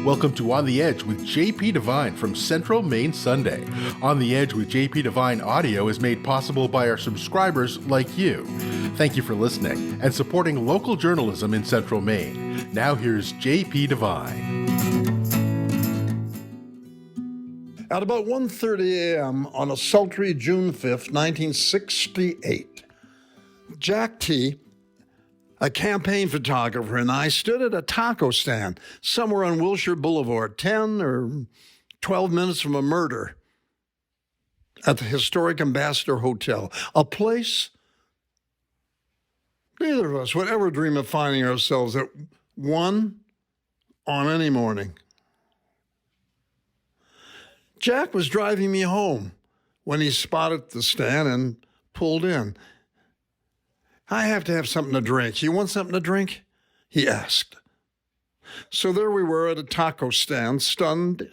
Welcome to On the Edge with J.P.Devine from Central Maine Sunday. On the Edge with J.P.Devine audio is made possible by our subscribers like you. Thank you for listening and supporting local journalism in Central Maine. Now here's J.P.Devine. At about 1:30 a.m. on a sultry June 5th, 1968, Jack T., a campaign photographer, and I stood at a taco stand somewhere on Wilshire Boulevard, 10 or 12 minutes from a murder, at the historic Ambassador Hotel, a place neither of us would ever dream of finding ourselves at one on any morning. Jack was driving me home when he spotted the stand and pulled in. "I have to have something to drink. You want something to drink?" he asked. So there we were at a taco stand, stunned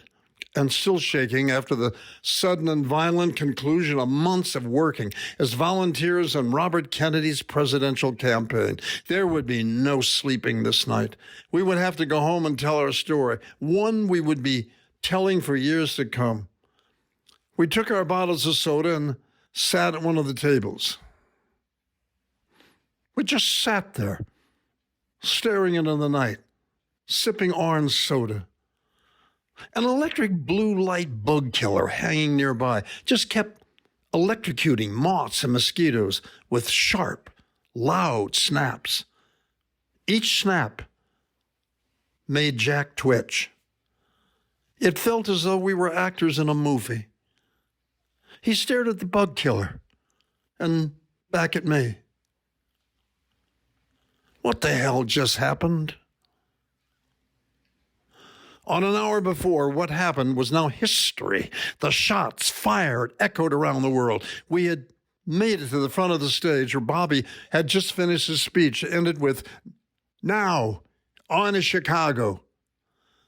and still shaking after the sudden and violent conclusion of months of working as volunteers on Robert Kennedy's presidential campaign. There would be no sleeping this night. We would have to go home and tell our story, one we would be telling for years to come. We took our bottles of soda and sat at one of the tables. We just sat there, staring into the night, sipping orange soda. An electric blue light bug killer hanging nearby just kept electrocuting moths and mosquitoes with sharp, loud snaps. Each snap made Jack twitch. It felt as though we were actors in a movie. He stared at the bug killer and back at me. What the hell just happened? On an hour before, what happened was now history. The shots fired echoed around the world. We had made it to the front of the stage where Bobby had just finished his speech. It ended with, "Now, on to Chicago."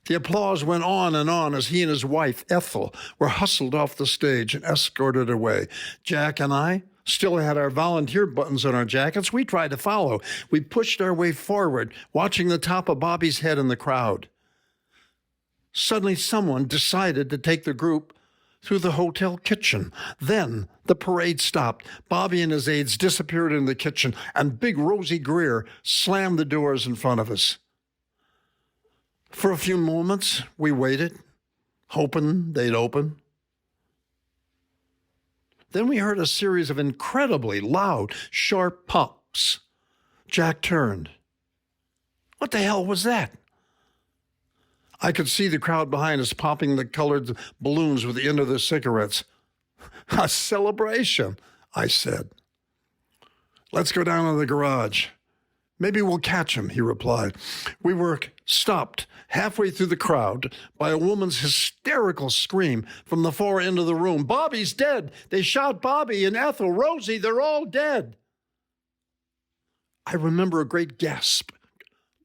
The applause went on and on as he and his wife, Ethel, were hustled off the stage and escorted away. Jack and I still had our volunteer buttons on our jackets. We tried to follow. We pushed our way forward, watching the top of Bobby's head in the crowd. Suddenly, someone decided to take the group through the hotel kitchen. Then the parade stopped. Bobby and his aides disappeared in the kitchen, and Big Rosie Greer slammed the doors in front of us. For a few moments, we waited, hoping they'd open. Then we heard a series of incredibly loud, sharp pops. Jack turned. What the hell was that? I could see the crowd behind us popping the colored balloons with the end of their cigarettes. "A celebration," I said. "Let's go down to the garage. Maybe we'll catch him," he replied. We were stopped halfway through the crowd by a woman's hysterical scream from the far end of the room. "Bobby's dead! They shot Bobby and Ethel, Rosie, they're all dead!" I remember a great gasp,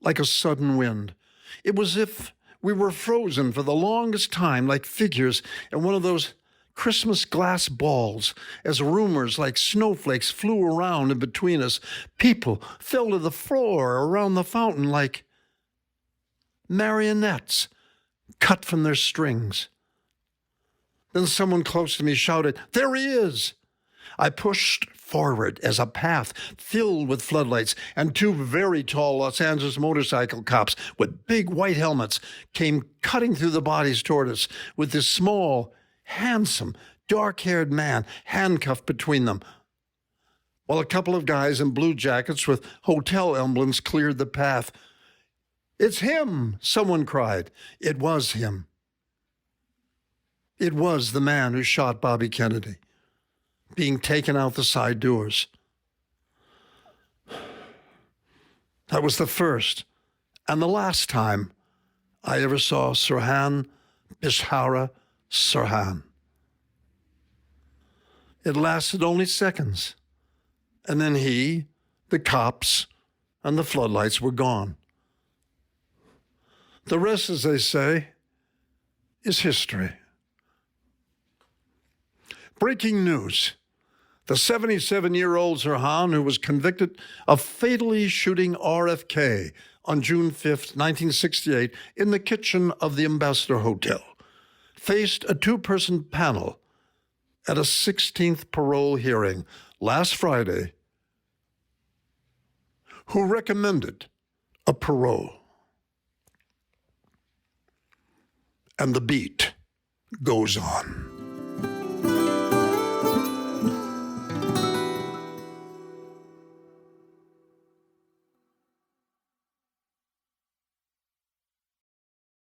like a sudden wind. It was as if we were frozen for the longest time, like figures in one of those Christmas glass balls, as rumors like snowflakes flew around in between us. People fell to the floor around the fountain like marionettes cut from their strings. Then someone close to me shouted, "There he is!" I pushed forward as a path filled with floodlights and two very tall Los Angeles motorcycle cops with big white helmets came cutting through the bodies toward us with this small, handsome, dark-haired man handcuffed between them, while a couple of guys in blue jackets with hotel emblems cleared the path. "It's him!" someone cried. It was him. It was the man who shot Bobby Kennedy, being taken out the side doors. That was the first and the last time I ever saw Sirhan Bishara Sirhan. It lasted only seconds, and then he, the cops, and the floodlights were gone. The rest, as they say, is history. Breaking news. The 77-year-old Sirhan, who was convicted of fatally shooting RFK on June 5, 1968, in the kitchen of the Ambassador Hotel, faced a two-person panel at a 16th parole hearing last Friday, who recommended a parole. And the beat goes on.